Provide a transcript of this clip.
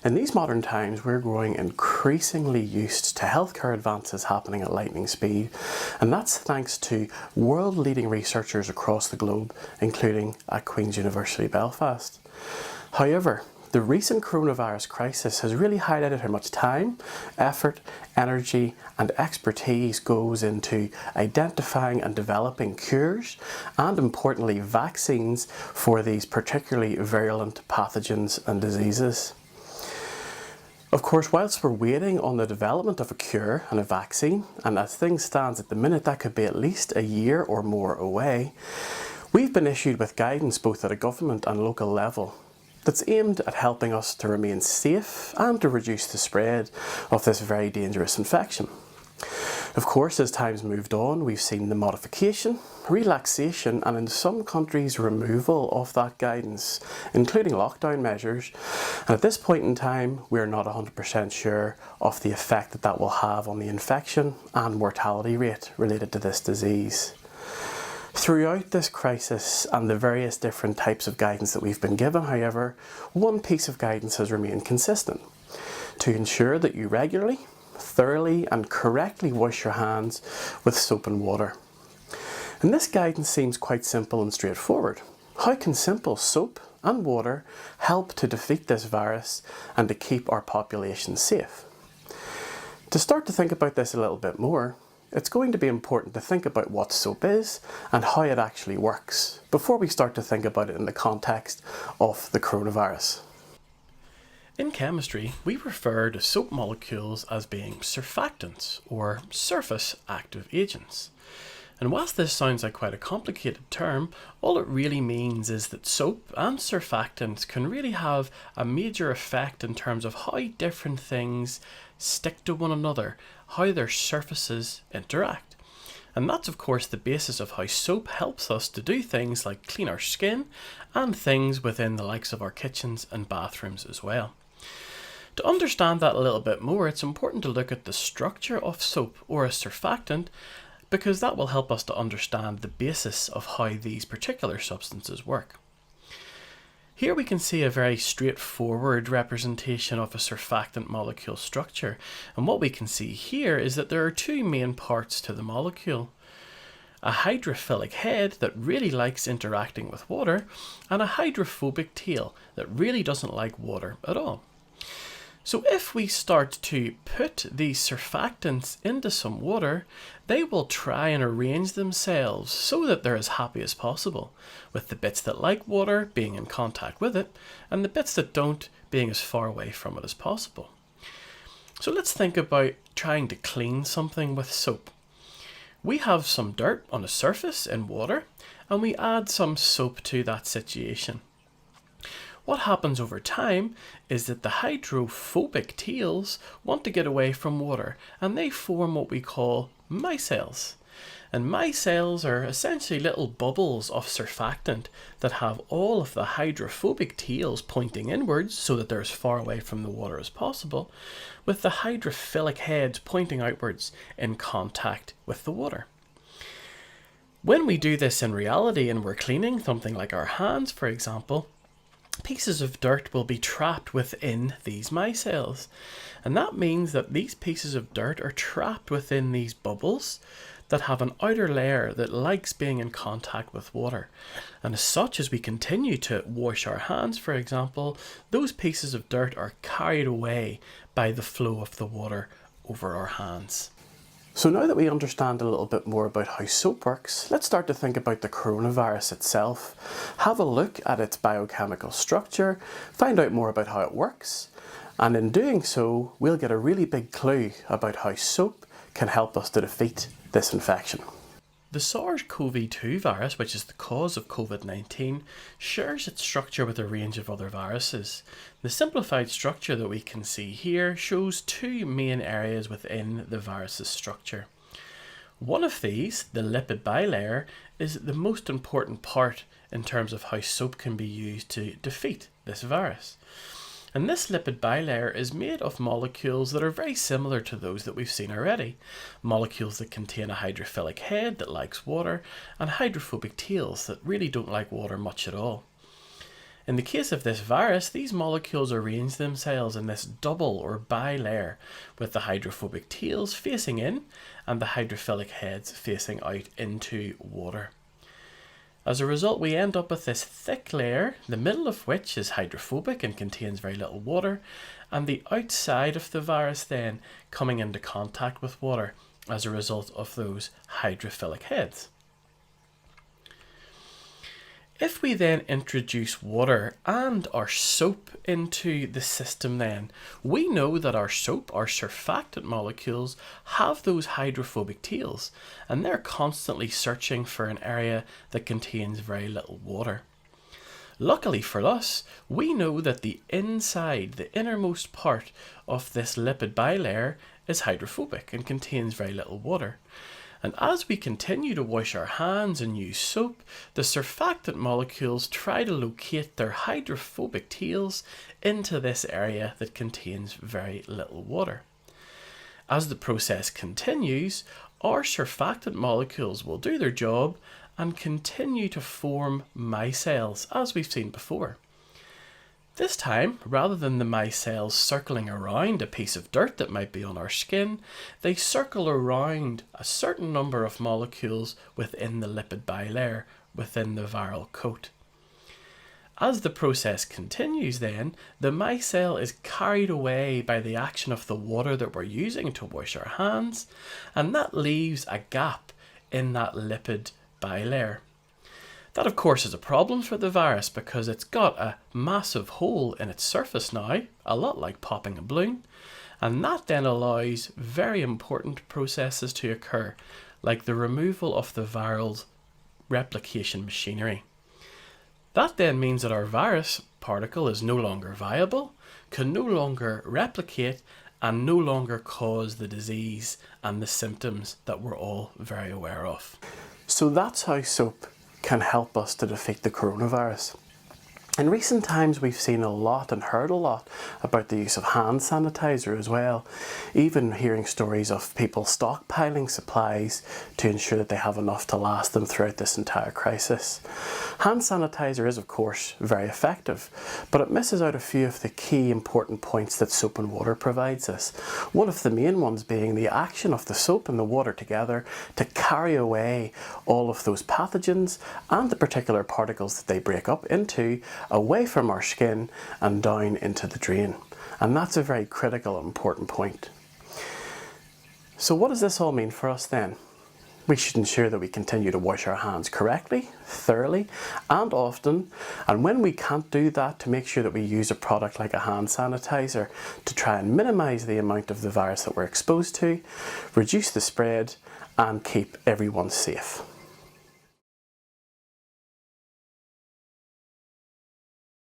In these modern times, we're growing increasingly used to healthcare advances happening at lightning speed, and that's thanks to world-leading researchers across the globe, including at Queen's University Belfast. However, the recent coronavirus crisis has really highlighted how much time, effort, energy and expertise goes into identifying and developing cures and, importantly, vaccines for these particularly virulent pathogens and diseases. Of course, whilst we're waiting on the development of a cure and a vaccine, and as things stand at the minute that could be at least a year or more away, we've been issued with guidance both at a government and local level that's aimed at helping us to remain safe and to reduce the spread of this very dangerous infection. Of course, as time's moved on, we've seen the modification, relaxation and in some countries removal of that guidance, including lockdown measures. And at this point in time, we're not 100% sure of the effect that that will have on the infection and mortality rate related to this disease. Throughout this crisis and the various different types of guidance that we've been given, however, one piece of guidance has remained consistent: to ensure that you regularly, thoroughly and correctly wash your hands with soap and water. And this guidance seems quite simple and straightforward. How can simple soap and water help to defeat this virus and to keep our population safe? To start to think about this a little bit more, it's going to be important to think about what soap is and how it actually works before we start to think about it in the context of the coronavirus. In chemistry, we refer to soap molecules as being surfactants or surface active agents. And whilst this sounds like quite a complicated term, all it really means is that soap and surfactants can really have a major effect in terms of how different things stick to one another, how their surfaces interact. And that's of course the basis of how soap helps us to do things like clean our skin and things within the likes of our kitchens and bathrooms as well. To understand that a little bit more, it's important to look at the structure of soap or a surfactant, because that will help us to understand the basis of how these particular substances work. Here we can see a very straightforward representation of a surfactant molecule structure, and what we can see here is that there are two main parts to the molecule: a hydrophilic head that really likes interacting with water, and a hydrophobic tail that really doesn't like water at all. So if we start to put these surfactants into some water, they will try and arrange themselves so that they're as happy as possible, with the bits that like water being in contact with it, and the bits that don't being as far away from it as possible. So let's think about trying to clean something with soap. We have some dirt on a surface in water, and we add some soap to that situation. What happens over time is that the hydrophobic tails want to get away from water, and they form what we call micelles. And micelles are essentially little bubbles of surfactant that have all of the hydrophobic tails pointing inwards so that they're as far away from the water as possible, with the hydrophilic heads pointing outwards in contact with the water. When we do this in reality and we're cleaning something like our hands, for example, pieces of dirt will be trapped within these micelles, and that means that these pieces of dirt are trapped within these bubbles that have an outer layer that likes being in contact with water. And as such, as we continue to wash our hands, for example, those pieces of dirt are carried away by the flow of the water over our hands. So now that we understand a little bit more about how soap works, let's start to think about the coronavirus itself, have a look at its biochemical structure, find out more about how it works, and in doing so, we'll get a really big clue about how soap can help us to defeat this infection. The SARS-CoV-2 virus, which is the cause of COVID-19, shares its structure with a range of other viruses. The simplified structure that we can see here shows two main areas within the virus's structure. One of these, the lipid bilayer, is the most important part in terms of how soap can be used to defeat this virus. And this lipid bilayer is made of molecules that are very similar to those that we've seen already. Molecules that contain a hydrophilic head that likes water, and hydrophobic tails that really don't like water much at all. In the case of this virus, these molecules arrange themselves in this double or bilayer, with the hydrophobic tails facing in and the hydrophilic heads facing out into water. As a result, we end up with this thick layer, the middle of which is hydrophobic and contains very little water, and the outside of the virus then coming into contact with water as a result of those hydrophilic heads. If we then introduce water and our soap into the system then, we know that our soap, our surfactant molecules, have those hydrophobic tails, and they're constantly searching for an area that contains very little water. Luckily for us, we know that the inside, the innermost part of this lipid bilayer is hydrophobic and contains very little water. And as we continue to wash our hands and use soap, the surfactant molecules try to locate their hydrophobic tails into this area that contains very little water. As the process continues, our surfactant molecules will do their job and continue to form micelles, as we've seen before. This time, rather than the micelles circling around a piece of dirt that might be on our skin, they circle around a certain number of molecules within the lipid bilayer, within the viral coat. As the process continues then, the micelle is carried away by the action of the water that we're using to wash our hands, and that leaves a gap in that lipid bilayer. That of course is a problem for the virus because it's got a massive hole in its surface now, a lot like popping a balloon, and that then allows very important processes to occur, like the removal of the viral's replication machinery. That then means that our virus particle is no longer viable, can no longer replicate, and no longer cause the disease and the symptoms that we're all very aware of. So that's how soap can help us to defeat the coronavirus. In recent times, we've seen a lot and heard a lot about the use of hand sanitizer as well, even hearing stories of people stockpiling supplies to ensure that they have enough to last them throughout this entire crisis. Hand sanitizer is of course very effective, but it misses out a few of the key important points that soap and water provides us. One of the main ones being the action of the soap and the water together to carry away all of those pathogens and the particular particles that they break up into away from our skin and down into the drain. And that's a very critical and important point. So what does this all mean for us then? We should ensure that we continue to wash our hands correctly, thoroughly, and often. And when we can't do that, to make sure that we use a product like a hand sanitizer to try and minimize the amount of the virus that we're exposed to, reduce the spread, and keep everyone safe.